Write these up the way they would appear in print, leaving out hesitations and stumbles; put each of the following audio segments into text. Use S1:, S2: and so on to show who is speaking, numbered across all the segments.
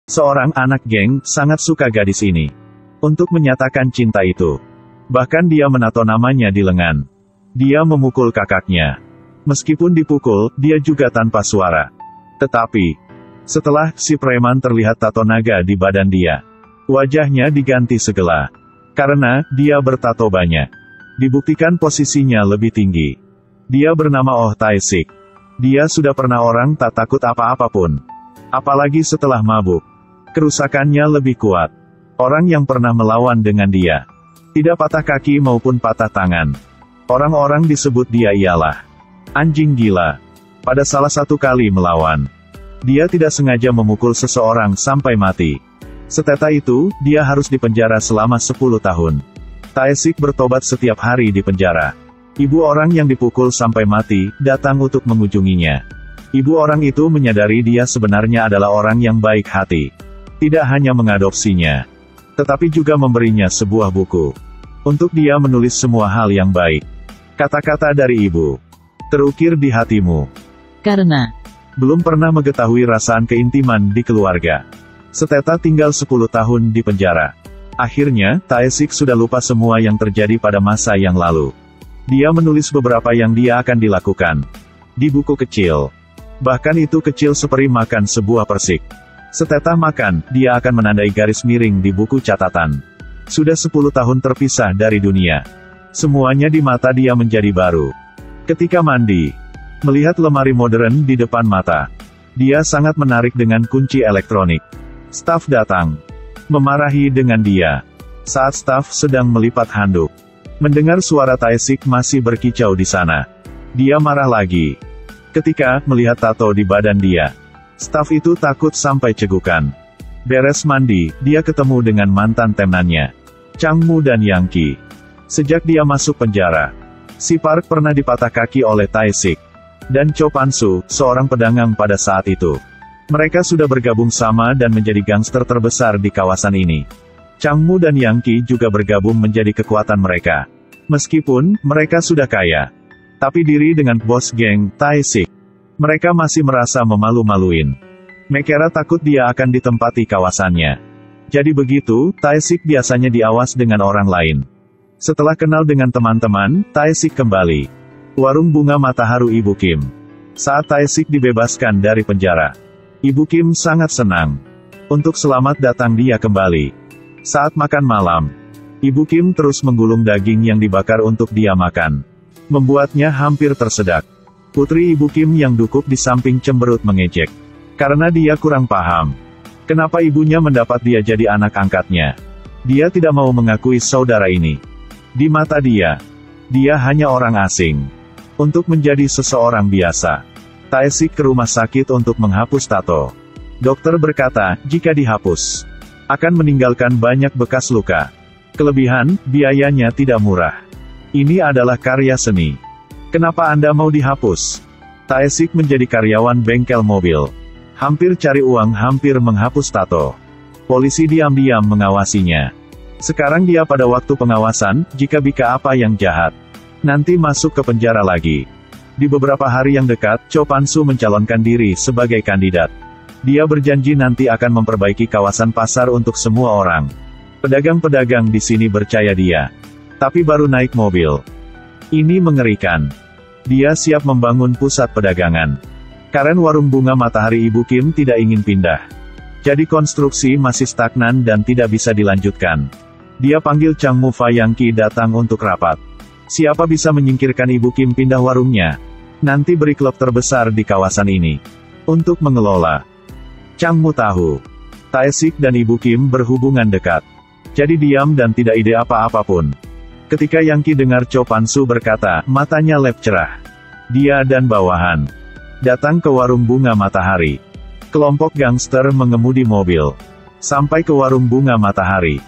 S1: Seorang anak geng sangat suka gadis ini. Untuk menyatakan cinta itu, bahkan dia menato namanya di lengan. Dia memukul kakaknya. Meskipun dipukul, dia juga tanpa suara. Tetapi, setelah si preman terlihat tato naga di badan dia, wajahnya diganti segala. Karena dia bertato banyak. Dibuktikan posisinya lebih tinggi. Dia bernama Oh Tae-sik. Dia sudah pernah orang tak takut apa-apapun. Apalagi setelah mabuk. Kerusakannya lebih kuat. Orang yang pernah melawan dengan dia tidak patah kaki maupun patah tangan. Orang-orang disebut dia ialah anjing gila. Pada salah satu kali melawan, dia tidak sengaja memukul seseorang sampai mati. Setelah itu, dia harus dipenjara selama 10 tahun. Tae-sik bertobat setiap hari di penjara. Ibu orang yang dipukul sampai mati datang untuk mengunjunginya. Ibu orang itu menyadari dia sebenarnya adalah orang yang baik hati. Tidak hanya mengadopsinya, tetapi juga memberinya sebuah buku untuk dia menulis semua hal yang baik. Kata-kata dari ibu terukir di hatimu.
S2: Karena
S1: Belum pernah mengetahui rasaan keintiman di keluarga. Seteta tinggal 10 tahun di penjara. Akhirnya, Tae-sik sudah lupa semua yang terjadi pada masa yang lalu. Dia menulis beberapa yang dia akan dilakukan di buku kecil. Bahkan itu kecil seperti makan sebuah persik. Setelah makan, dia akan menandai garis miring di buku catatan. Sudah 10 tahun terpisah dari dunia. Semuanya di mata dia menjadi baru. Ketika mandi, melihat lemari modern di depan mata, dia sangat menarik dengan kunci elektronik. Staf datang, memarahi dengan dia. Saat staf sedang melipat handuk, mendengar suara Tae-sik masih berkicau di sana. Dia marah lagi. Ketika melihat tato di badan dia, staf itu takut sampai cegukan. Beres mandi, dia ketemu dengan mantan temannya, Changmu dan Yangki. Sejak dia masuk penjara, si Park pernah dipatah kaki oleh Tae-sik dan Cho Pan-soo, seorang pedagang pada saat itu. Mereka sudah bergabung sama dan menjadi gangster terbesar di kawasan ini. Changmu dan Yangki juga bergabung menjadi kekuatan mereka. Meskipun mereka sudah kaya, tapi diri dengan bos geng, Tae-sik, mereka masih merasa memalu-maluin. Mekera takut dia akan ditempati kawasannya. Jadi begitu, Tae-sik biasanya diawas dengan orang lain. Setelah kenal dengan teman-teman, Tae-sik kembali. Warung bunga Matahari Ibu Kim. Saat Tae-sik dibebaskan dari penjara, Ibu Kim sangat senang. Untuk selamat datang dia kembali. Saat makan malam, Ibu Kim terus menggulung daging yang dibakar untuk dia makan. Membuatnya hampir tersedak. Putri Ibu Kim yang duduk di samping cemberut mengejek. Karena dia kurang paham. Kenapa ibunya mendapat dia jadi anak angkatnya. Dia tidak mau mengakui saudara ini. Di mata dia hanya orang asing. Untuk menjadi seseorang biasa, Tae-sik ke rumah sakit untuk menghapus tato. Dokter berkata, jika dihapus, akan meninggalkan banyak bekas luka. Kelebihan, biayanya tidak murah. Ini adalah karya seni. Kenapa Anda mau dihapus? Tae-sik menjadi karyawan bengkel mobil. Hampir cari uang, hampir menghapus tato. Polisi diam-diam mengawasinya. Sekarang dia pada waktu pengawasan, jika bika apa yang jahat, nanti masuk ke penjara lagi. Di beberapa hari yang dekat, Cho Pan-soo mencalonkan diri sebagai kandidat. Dia berjanji nanti akan memperbaiki kawasan pasar untuk semua orang. Pedagang-pedagang di sini percaya dia. Tapi baru naik mobil. Ini mengerikan. Dia siap membangun pusat pedagangan. Karena warung bunga Matahari Ibu Kim tidak ingin pindah. Jadi konstruksi masih stagnan dan tidak bisa dilanjutkan. Dia panggil Changmu Yangki datang untuk rapat. Siapa bisa menyingkirkan Ibu Kim pindah warungnya? Nanti beri klub terbesar di kawasan ini untuk mengelola. Changmu tahu Tae-sik dan Ibu Kim berhubungan dekat. Jadi diam dan tidak ide apa-apapun. Ketika Yangki dengar Cho Pan-soo berkata, matanya lep cerah. Dia dan bawahan datang ke warung bunga Matahari. Kelompok gangster mengemudi mobil sampai ke warung bunga Matahari.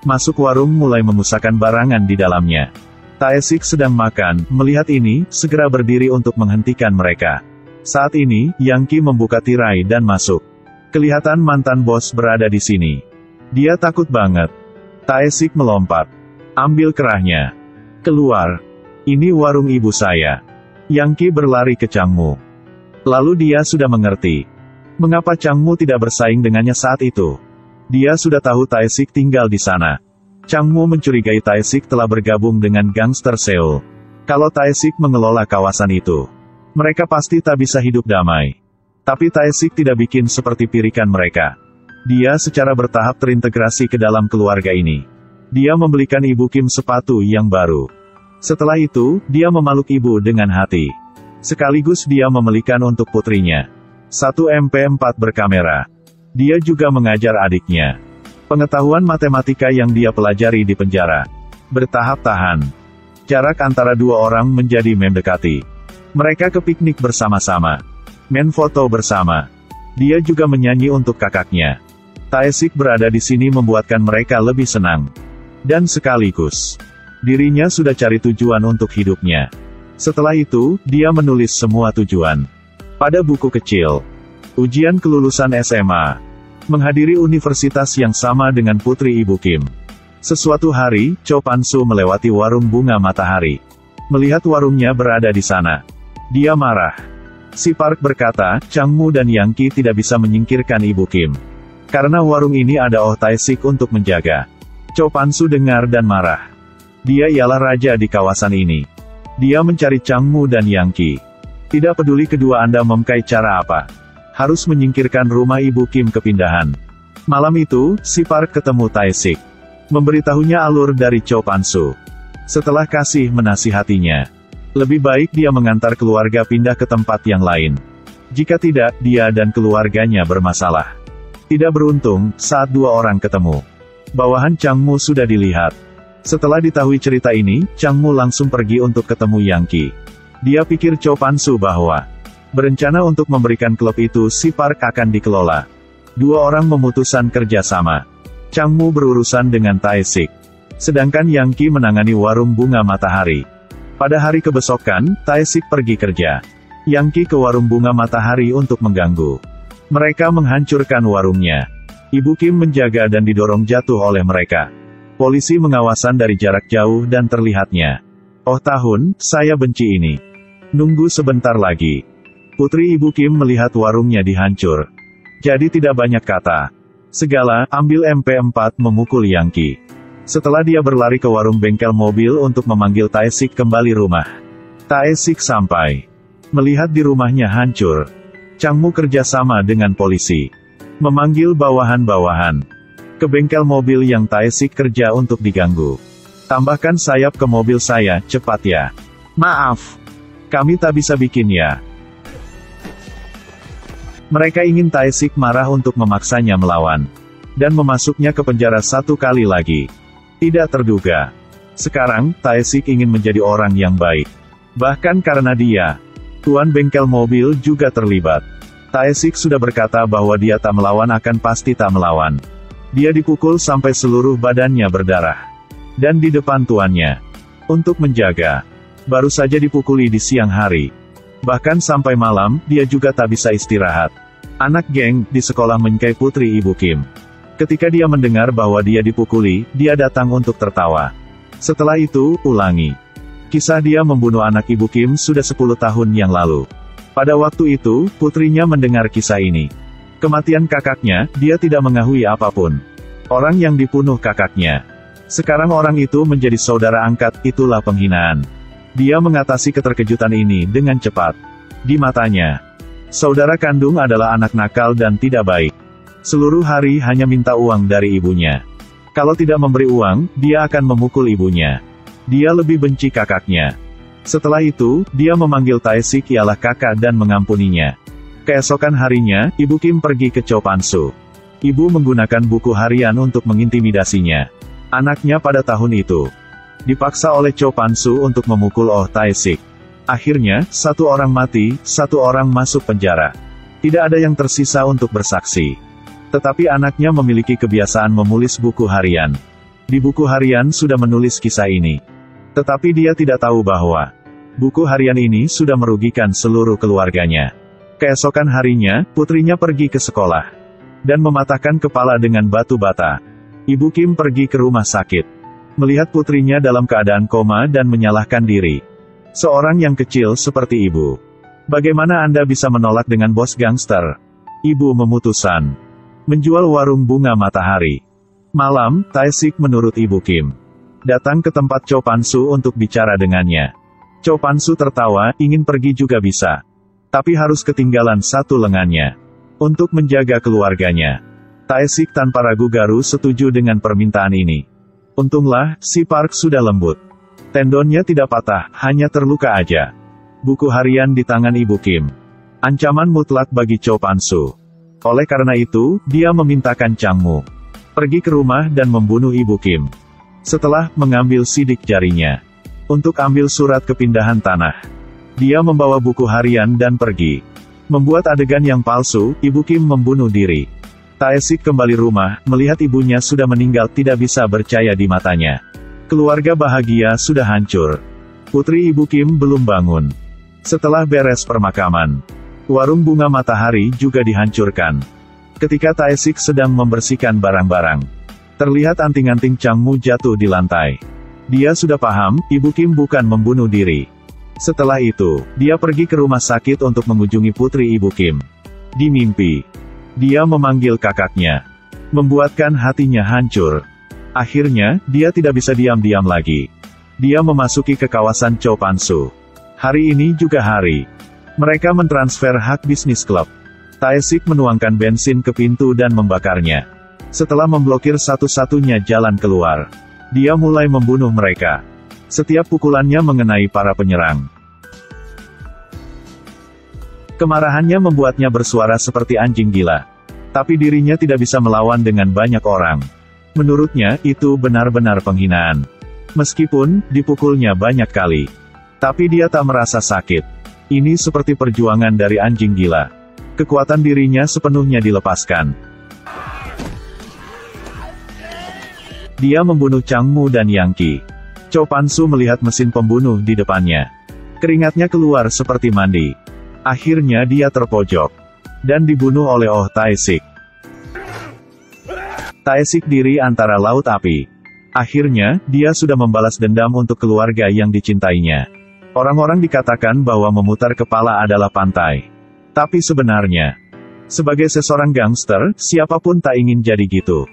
S1: Masuk warung mulai memusahkan barangan di dalamnya. Tae-sik sedang makan, melihat ini, segera berdiri untuk menghentikan mereka. Saat ini, Yangki membuka tirai dan masuk. Kelihatan mantan bos berada di sini. Dia takut banget. Tae-sik melompat. Ambil kerahnya. Keluar. Ini warung ibu saya. Yangki berlari ke Changmu. Lalu dia sudah mengerti. Mengapa Changmu tidak bersaing dengannya saat itu? Dia sudah tahu Tae-sik tinggal di sana. Changmu mencurigai Tae-sik telah bergabung dengan gangster Seoul. Kalau Tae-sik mengelola kawasan itu, mereka pasti tak bisa hidup damai. Tapi Tae-sik tidak bikin seperti pirikan mereka. Dia secara bertahap terintegrasi ke dalam keluarga ini. Dia membelikan Ibu Kim sepatu yang baru. Setelah itu, dia memeluk ibu dengan hati. Sekaligus dia membelikan untuk putrinya satu MP4 berkamera. Dia juga mengajar adiknya pengetahuan matematika yang dia pelajari di penjara. Bertahap-tahan. Jarak antara dua orang menjadi mendekati. Mereka ke piknik bersama-sama. Main foto bersama. Dia juga menyanyi untuk kakaknya. Tae-sik berada di sini membuatkan mereka lebih senang. Dan sekaligus, dirinya sudah cari tujuan untuk hidupnya. Setelah itu, dia menulis semua tujuan pada buku kecil. Ujian kelulusan SMA. Menghadiri universitas yang sama dengan putri Ibu Kim. Sesuatu hari, Cho Pan-soo melewati warung bunga matahari. Melihat warungnya berada di sana, dia marah. Si Park berkata, Changmu dan Yang Ki tidak bisa menyingkirkan Ibu Kim. Karena warung ini ada Oh Tae-sik untuk menjaga. Cho Pan-soo dengar dan marah. Dia ialah raja di kawasan ini. Dia mencari Changmu dan Yang Ki. Tidak peduli kedua Anda memakai cara apa. Harus menyingkirkan rumah Ibu Kim kepindahan. Malam itu, si Park ketemu Tae-sik. Memberitahunya alur dari Cho Pan-soo. Setelah kasih menasihatinya, lebih baik dia mengantar keluarga pindah ke tempat yang lain. Jika tidak, dia dan keluarganya bermasalah. Tidak beruntung, saat dua orang ketemu, bawahan Changmu sudah dilihat. Setelah diketahui cerita ini, Changmu langsung pergi untuk ketemu Yang Ki. Dia pikir Cho Pan-soo bahwa berencana untuk memberikan klub itu si Park akan dikelola. Dua orang memutuskan kerjasama. Changmu berurusan dengan Tae-sik. Sedangkan Yang Ki menangani warung bunga matahari. Pada hari kebesokan, Tae-sik pergi kerja. Yang Ki ke warung bunga matahari untuk mengganggu. Mereka menghancurkan warungnya. Ibu Kim menjaga dan didorong jatuh oleh mereka. Polisi mengawasan dari jarak jauh dan terlihatnya. Oh tahun, saya benci ini. Nunggu sebentar lagi. Putri Ibu Kim melihat warungnya dihancur. Jadi tidak banyak kata. Segala, ambil MP4 memukul Yang Ki. Setelah dia berlari ke warung bengkel mobil untuk memanggil Tae-sik kembali rumah. Tae-sik sampai. Melihat di rumahnya hancur. Changmu kerjasama dengan polisi. Memanggil bawahan-bawahan ke bengkel mobil yang Tae-sik kerja untuk diganggu. Tambahkan sayap ke mobil saya, cepat ya. Maaf. Kami tak bisa bikin ya. Mereka ingin Tae-sik marah untuk memaksanya melawan. Dan memasuknya ke penjara satu kali lagi. Tidak terduga. Sekarang, Tae-sik ingin menjadi orang yang baik. Bahkan karena dia, tuan bengkel mobil juga terlibat. Tae-sik sudah berkata bahwa dia tak melawan akan pasti tak melawan. Dia dipukul sampai seluruh badannya berdarah. Dan di depan tuannya. Untuk menjaga. Baru saja dipukuli di siang hari. Bahkan sampai malam, dia juga tak bisa istirahat. Anak geng di sekolah menyukai putri Ibu Kim. Ketika dia mendengar bahwa dia dipukuli, dia datang untuk tertawa. Setelah itu, ulangi. Kisah dia membunuh anak Ibu Kim sudah 10 tahun yang lalu. Pada waktu itu, putrinya mendengar kisah ini. Kematian kakaknya, dia tidak mengetahui apapun. Orang yang dibunuh kakaknya. Sekarang orang itu menjadi saudara angkat, itulah penghinaan. Dia mengatasi keterkejutan ini dengan cepat. Di matanya, saudara kandung adalah anak nakal dan tidak baik. Seluruh hari hanya minta uang dari ibunya. Kalau tidak memberi uang, dia akan memukul ibunya. Dia lebih benci kakaknya. Setelah itu, dia memanggil Tae-sik ialah kakak dan mengampuninya. Keesokan harinya, Ibu Kim pergi ke Cho Pan-soo. Ibu menggunakan buku harian untuk mengintimidasinya. Anaknya pada tahun itu dipaksa oleh Cho Pan-soo untuk memukul Oh Tae-sik. Akhirnya, satu orang mati, satu orang masuk penjara. Tidak ada yang tersisa untuk bersaksi. Tetapi anaknya memiliki kebiasaan menulis buku harian. Di buku harian sudah menulis kisah ini. Tetapi dia tidak tahu bahwa buku harian ini sudah merugikan seluruh keluarganya. Keesokan harinya, putrinya pergi ke sekolah dan mematahkan kepala dengan batu bata. Ibu Kim pergi ke rumah sakit. Melihat putrinya dalam keadaan koma dan menyalahkan diri. Seorang yang kecil seperti ibu. Bagaimana Anda bisa menolak dengan bos gangster? Ibu memutuskan menjual warung bunga matahari. Malam, Tae-sik menurut Ibu Kim datang ke tempat Cho Pan-su untuk bicara dengannya. Cho Pan-su tertawa, ingin pergi juga bisa. Tapi harus ketinggalan satu lengannya. Untuk menjaga keluarganya. Tae-sik tanpa ragu-ragu setuju dengan permintaan ini. Untunglah, si Park sudah lembut. Tendonnya tidak patah, hanya terluka aja. Buku harian di tangan Ibu Kim. Ancaman mutlak bagi Cho Pan-su. Oleh karena itu, dia memintakan Changmu pergi ke rumah dan membunuh Ibu Kim. Setelah mengambil sidik jarinya untuk ambil surat kepindahan tanah, dia membawa buku harian dan pergi. Membuat adegan yang palsu, Ibu Kim membunuh diri. Tae-sik kembali rumah, melihat ibunya sudah meninggal tidak bisa percaya di matanya. Keluarga bahagia sudah hancur. Putri Ibu Kim belum bangun. Setelah beres permakaman, warung bunga matahari juga dihancurkan. Ketika Tae-sik sedang membersihkan barang-barang, terlihat anting-anting Changmu jatuh di lantai. Dia sudah paham, Ibu Kim bukan membunuh diri. Setelah itu, dia pergi ke rumah sakit untuk mengunjungi putri Ibu Kim. Di mimpi, dia memanggil kakaknya, membuatkan hatinya hancur. Akhirnya, dia tidak bisa diam-diam lagi. Dia memasuki ke kawasan Cho Pan-su. Hari ini juga hari mereka mentransfer hak bisnis klub. Tae-sik menuangkan bensin ke pintu dan membakarnya. Setelah memblokir satu-satunya jalan keluar, dia mulai membunuh mereka. Setiap pukulannya mengenai para penyerang. Kemarahannya membuatnya bersuara seperti anjing gila. Tapi dirinya tidak bisa melawan dengan banyak orang. Menurutnya, itu benar-benar penghinaan. Meskipun, dipukulnya banyak kali. Tapi dia tak merasa sakit. Ini seperti perjuangan dari anjing gila. Kekuatan dirinya sepenuhnya dilepaskan. Dia membunuh Changmu dan Yang Qi. Cho Pan-su melihat mesin pembunuh di depannya. Keringatnya keluar seperti mandi. Akhirnya dia terpojok. Dan dibunuh oleh Oh Tae-sik. Tae-sik diri antara laut api. Akhirnya, dia sudah membalas dendam untuk keluarga yang dicintainya. Orang-orang dikatakan bahwa memutar kepala adalah pantai. Tapi sebenarnya, sebagai seorang gangster, siapapun tak ingin jadi gitu.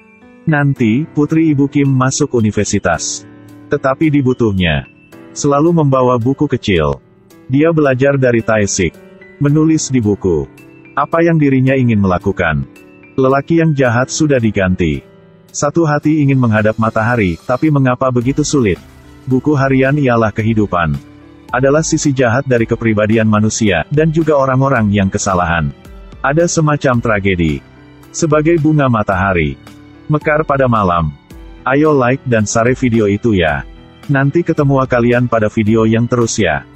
S1: Nanti, putri Ibu Kim masuk universitas. Tetapi dibutuhnya selalu membawa buku kecil. Dia belajar dari Tae-sik. Menulis di buku apa yang dirinya ingin melakukan. Lelaki yang jahat sudah diganti. Satu hati ingin menghadap matahari, tapi mengapa begitu sulit? Buku harian ialah kehidupan. Adalah sisi jahat dari kepribadian manusia, dan juga orang-orang yang kesalahan. Ada semacam tragedi. Sebagai bunga matahari. Mekar pada malam. Ayo like dan share video itu ya. Nanti ketemu kalian pada video yang terus ya.